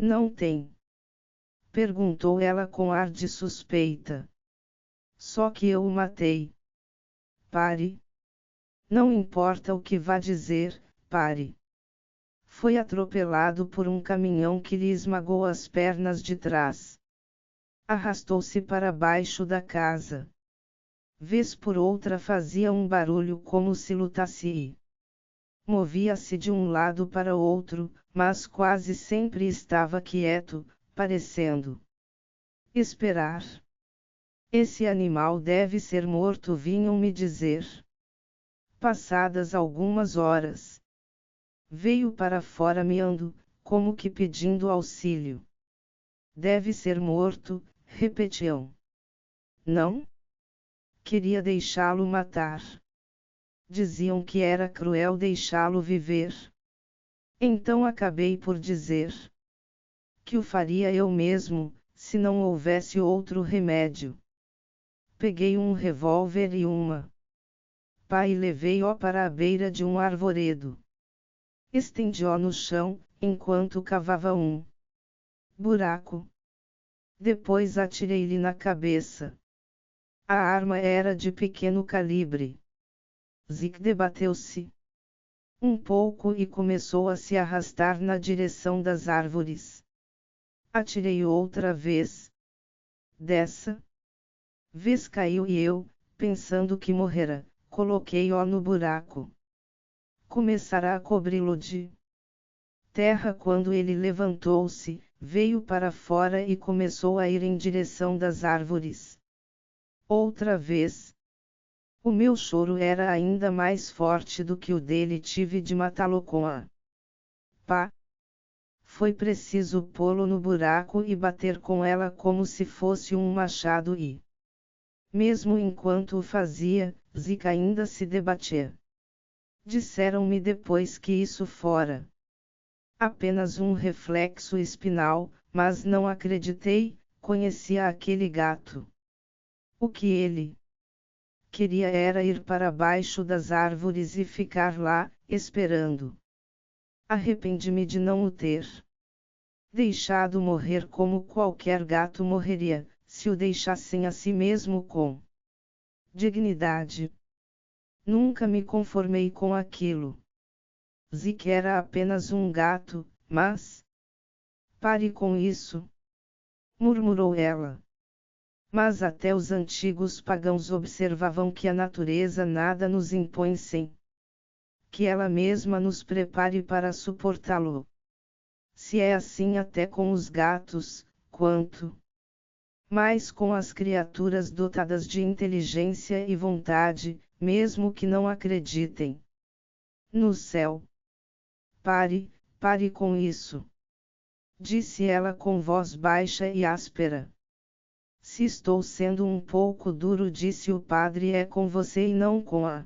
Não tem? Perguntou ela com ar de suspeita. Só que eu o matei. Pare. Não importa o que vá dizer, pare. Foi atropelado por um caminhão que lhe esmagou as pernas de trás. Arrastou-se para baixo da casa. Vez por outra fazia um barulho como se lutasse e movia-se de um lado para outro, mas quase sempre estava quieto, parecendo esperar. Esse animal deve ser morto, vinham me dizer. Passadas algumas horas, veio para fora miando, como que pedindo auxílio. Deve ser morto, repetiam. Não? Queria deixá-lo matar. Diziam que era cruel deixá-lo viver. Então acabei por dizer que o faria eu mesmo, se não houvesse outro remédio. Peguei um revólver e uma pá e levei-o para a beira de um arvoredo. Estendi-o no chão, enquanto cavava um buraco. Depois atirei-lhe na cabeça. A arma era de pequeno calibre. Zick debateu-se um pouco e começou a se arrastar na direção das árvores. Atirei outra vez. Dessa vez caiu e eu, pensando que morrera, coloquei-o no buraco. Começara a cobri-lo de terra quando ele levantou-se, veio para fora e começou a ir em direção das árvores. Outra vez. O meu choro era ainda mais forte do que o dele, tive de matá-lo com a pá. Foi preciso pô-lo no buraco e bater com ela como se fosse um machado e, mesmo enquanto o fazia, Zick ainda se debatia. Disseram-me depois que isso fora apenas um reflexo espinal, mas não acreditei, conhecia aquele gato. O que ele queria era ir para baixo das árvores e ficar lá, esperando. Arrependi-me de não o ter deixado morrer como qualquer gato morreria, se o deixassem a si mesmo com dignidade. Nunca me conformei com aquilo. Zick era apenas um gato, mas... Pare com isso, murmurou ela. Mas até os antigos pagãos observavam que a natureza nada nos impõe sem que ela mesma nos prepare para suportá-lo. Se é assim até com os gatos, quanto mais com as criaturas dotadas de inteligência e vontade, mesmo que não acreditem no céu. Pare, pare com isso, disse ela com voz baixa e áspera. Se estou sendo um pouco duro, disse o padre, é com você e não com a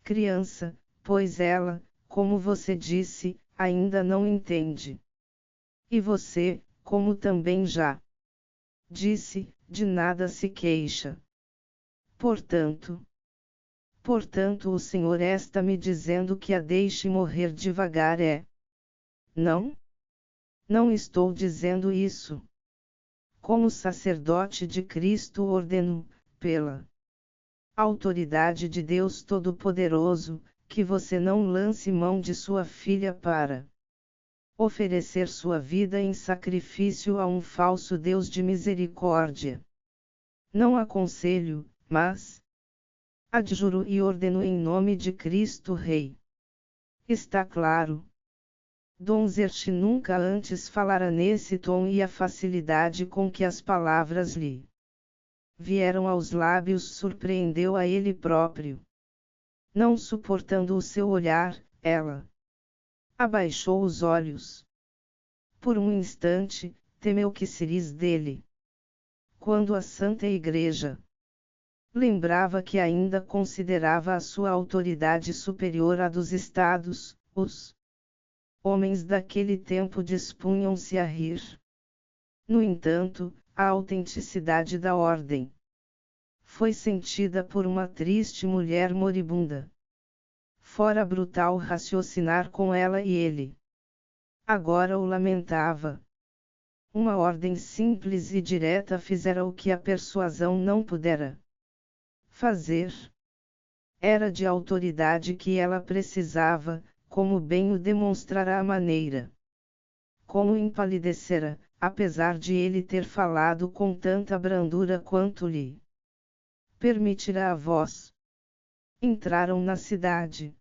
criança, pois ela, como você disse, ainda não entende. E você, como também já disse, de nada se queixa. Portanto, o senhor está me dizendo que a deixe morrer devagar, é? Não? Não estou dizendo isso. Como sacerdote de Cristo ordeno, pela autoridade de Deus Todo-Poderoso, que você não lance mão de sua filha para oferecer sua vida em sacrifício a um falso Deus de misericórdia. Não aconselho, mas adjuro e ordeno em nome de Cristo Rei. Está claro? Dom Zert nunca antes falara nesse tom, e a facilidade com que as palavras lhe vieram aos lábios surpreendeu a ele próprio. Não suportando o seu olhar, ela abaixou os olhos. Por um instante, temeu que seria dele. Quando a Santa Igreja lembrava que ainda considerava a sua autoridade superior à dos estados, os homens daquele tempo dispunham-se a rir. No entanto, a autenticidade da ordem foi sentida por uma triste mulher moribunda. Fora brutal raciocinar com ela, e ele agora o lamentava. Uma ordem simples e direta fizera o que a persuasão não pudera fazer. Era de autoridade que ela precisava, como bem o demonstrara a maneira como empalidecera, apesar de ele ter falado com tanta brandura quanto lhe permitira a voz. Entraram na cidade.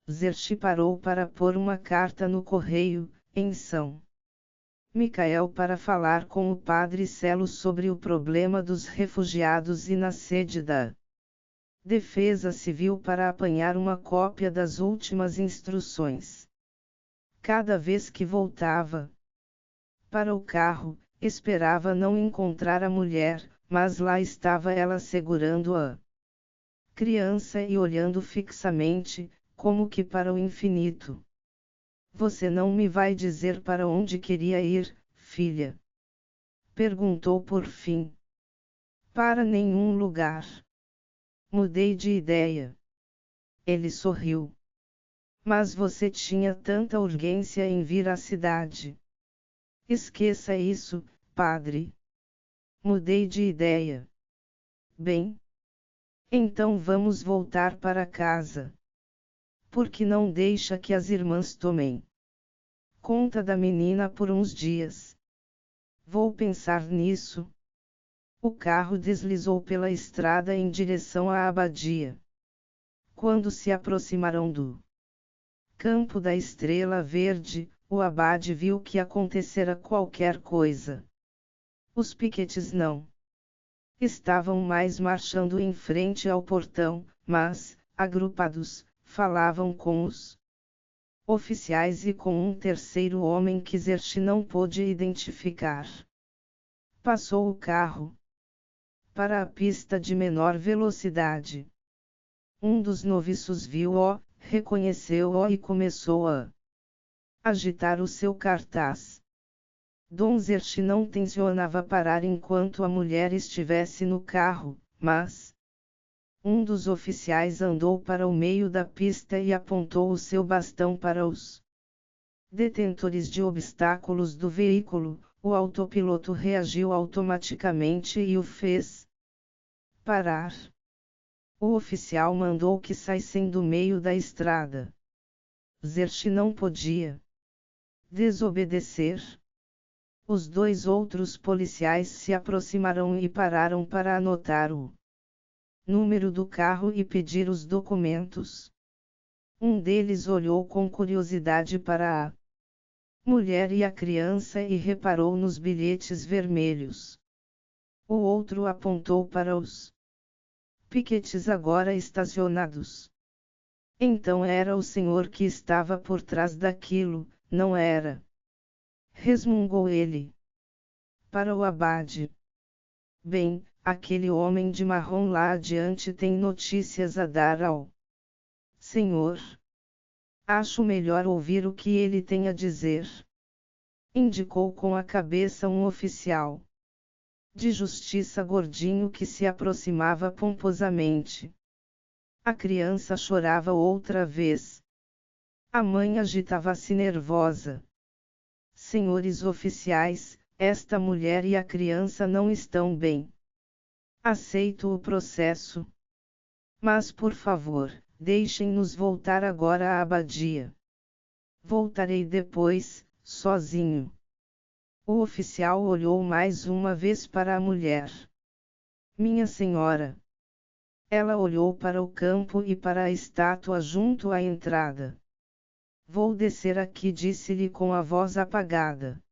Xerxes parou para pôr uma carta no correio, em São Micael, para falar com o padre Celo sobre o problema dos refugiados e na sede da Defesa Civil para apanhar uma cópia das últimas instruções. Cada vez que voltava para o carro, esperava não encontrar a mulher, mas lá estava ela segurando a criança e olhando fixamente, como que para o infinito. Você não me vai dizer para onde queria ir, filha? Perguntou por fim. Para nenhum lugar. Mudei de ideia. Ele sorriu. Mas você tinha tanta urgência em vir à cidade. Esqueça isso, padre. Mudei de ideia. Bem. Então vamos voltar para casa. Por que não deixa que as irmãs tomem conta da menina por uns dias? Vou pensar nisso. O carro deslizou pela estrada em direção à abadia. Quando se aproximaram do campo da Estrela Verde, o abade viu que acontecera qualquer coisa. Os piquetes não estavam mais marchando em frente ao portão, mas, agrupados, falavam com os oficiais e com um terceiro homem que Xerxes não pôde identificar. Passou o carro para a pista de menor velocidade. Um dos noviços viu-o, reconheceu-o e começou a agitar o seu cartaz. Dom Xerxes não tencionava parar enquanto a mulher estivesse no carro, mas um dos oficiais andou para o meio da pista e apontou o seu bastão para os detentores de obstáculos do veículo. O autopiloto reagiu automaticamente e o fez parar. O oficial mandou que saíssem do meio da estrada. Xerxes não podia desobedecer. Os dois outros policiais se aproximaram e pararam para anotar o número do carro e pedir os documentos. Um deles olhou com curiosidade para a mulher e a criança e reparou nos bilhetes vermelhos. O outro apontou para os piquetes agora estacionados. Então era o senhor que estava por trás daquilo, não era? Resmungou ele. Para o abade. Bem, aquele homem de marrom lá adiante tem notícias a dar ao senhor. Acho melhor ouvir o que ele tem a dizer. Indicou com a cabeça um oficial de justiça gordinho que se aproximava pomposamente. A criança chorava outra vez. A mãe agitava-se nervosa. Senhores oficiais, esta mulher e a criança não estão bem. Aceito o processo. Mas por favor, deixem-nos voltar agora à abadia. Voltarei depois, sozinho. O oficial olhou mais uma vez para a mulher. Minha senhora. Ela olhou para o campo e para a estátua junto à entrada. Vou descer aqui, disse-lhe com a voz apagada.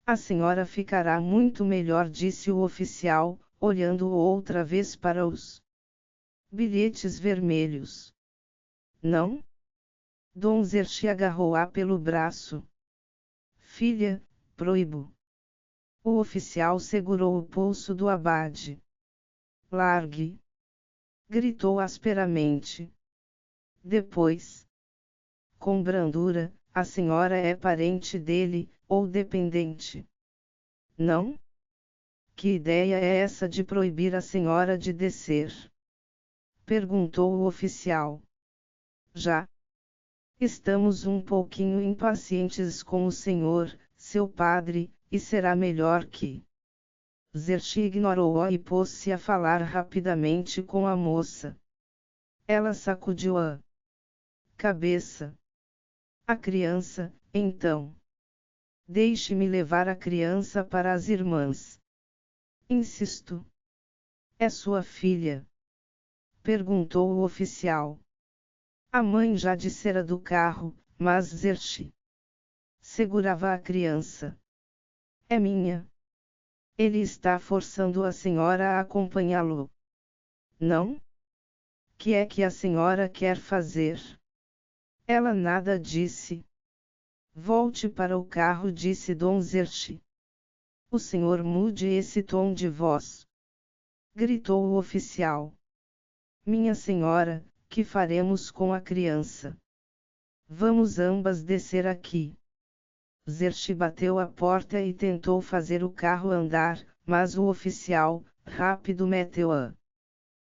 A senhora ficará muito melhor, disse o oficial, olhando outra vez para os bilhetes vermelhos. Não? Dom Xerxes agarrou-a pelo braço. Filha, proíbo. O oficial segurou o pulso do abade. Largue! Gritou asperamente. Depois, com brandura, a senhora é parente dele, ou dependente? Não? Que ideia é essa de proibir a senhora de descer? Perguntou o oficial. Já estamos um pouquinho impacientes com o senhor, seu padre, e será melhor que. Zershi ignorou-a e pôs-se a falar rapidamente com a moça. Ela sacudiu a cabeça. A criança, então. Deixe-me levar a criança para as irmãs. Insisto. É sua filha? Perguntou o oficial. A mãe já dissera do carro, mas Zershi segurava a criança. É minha. Ele está forçando a senhora a acompanhá-lo. Não? Que é que a senhora quer fazer? Ela nada disse. Volte para o carro, disse Dom Zershi. O senhor mude esse tom de voz. Gritou o oficial. Minha senhora, que faremos com a criança? Vamos ambas descer aqui. Zershi bateu a porta e tentou fazer o carro andar, mas o oficial, rápido, meteu a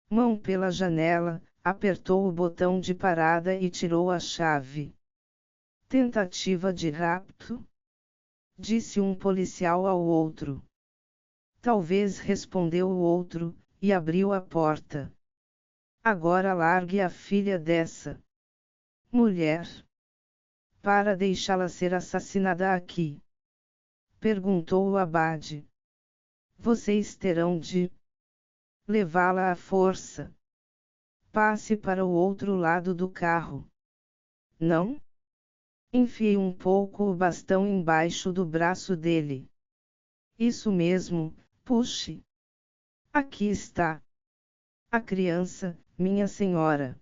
mão pela janela, apertou o botão de parada e tirou a chave. Tentativa de rapto? Disse um policial ao outro. Talvez, respondeu o outro, e abriu a porta. Agora largue a filha dessa mulher. Para deixá-la ser assassinada aqui. Perguntou o abade. Vocês terão de levá-la à força. Passe para o outro lado do carro. Não? Enfiei um pouco o bastão embaixo do braço dele. Isso mesmo, puxe. Aqui está. A criança, minha senhora.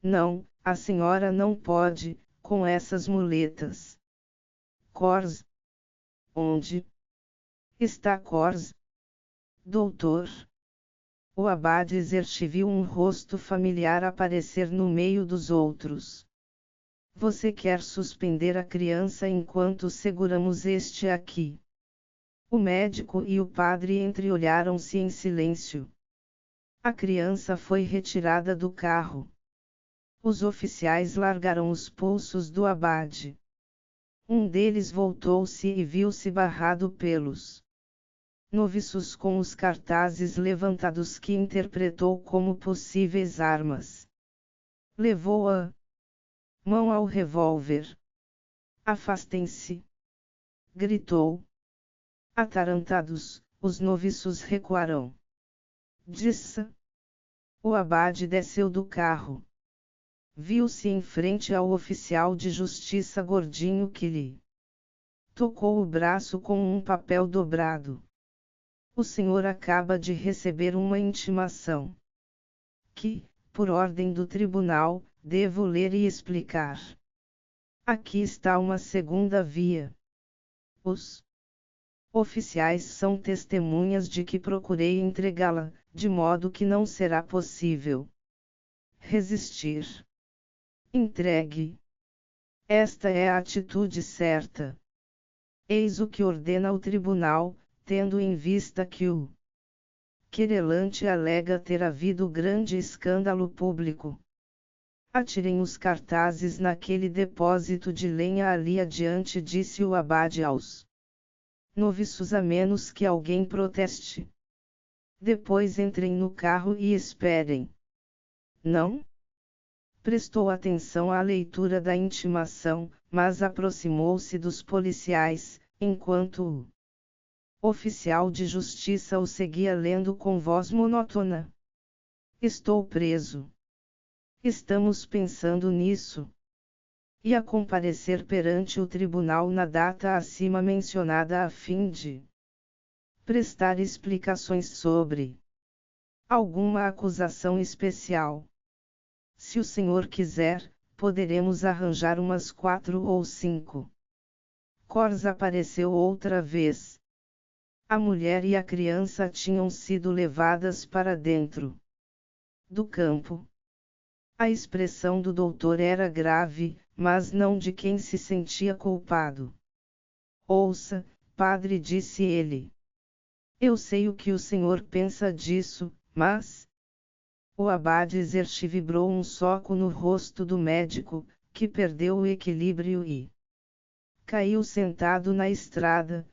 Não, a senhora não pode, com essas muletas. Cors. Onde está Cors? Doutor. O abade Zershi viu um rosto familiar aparecer no meio dos outros. Você quer suspender a criança enquanto seguramos este aqui? O médico e o padre entreolharam-se em silêncio. A criança foi retirada do carro. Os oficiais largaram os pulsos do abade. Um deles voltou-se e viu-se barrado pelos noviços com os cartazes levantados que interpretou como possíveis armas. Levou a mão ao revólver. Afastem-se! Gritou. Atarantados, os noviços recuaram. Disse. O abade desceu do carro. Viu-se em frente ao oficial de justiça gordinho que lhe tocou o braço com um papel dobrado. O senhor acaba de receber uma intimação. Que, por ordem do tribunal, devo ler e explicar. Aqui está uma segunda via. Os oficiais são testemunhas de que procurei entregá-la, de modo que não será possível resistir. Entregue. Esta é a atitude certa. Eis o que ordena o tribunal, tendo em vista que o querelante alega ter havido grande escândalo público. Atirem os cartazes naquele depósito de lenha ali adiante, disse o abade aos noviços, a menos que alguém proteste. Depois entrem no carro e esperem. Não? Prestou atenção à leitura da intimação, mas aproximou-se dos policiais, enquanto o oficial de justiça o seguia lendo com voz monótona. Estou preso. Estamos pensando nisso. E a comparecer perante o tribunal na data acima mencionada a fim de prestar explicações sobre alguma acusação especial. Se o senhor quiser, poderemos arranjar umas 4 ou 5. Cors apareceu outra vez. A mulher e a criança tinham sido levadas para dentro do campo. A expressão do doutor era grave, mas não de quem se sentia culpado. Ouça, padre, disse ele. Eu sei o que o senhor pensa disso, mas... O abade Zershi vibrou um soco no rosto do médico, que perdeu o equilíbrio e Caiu sentado na estrada,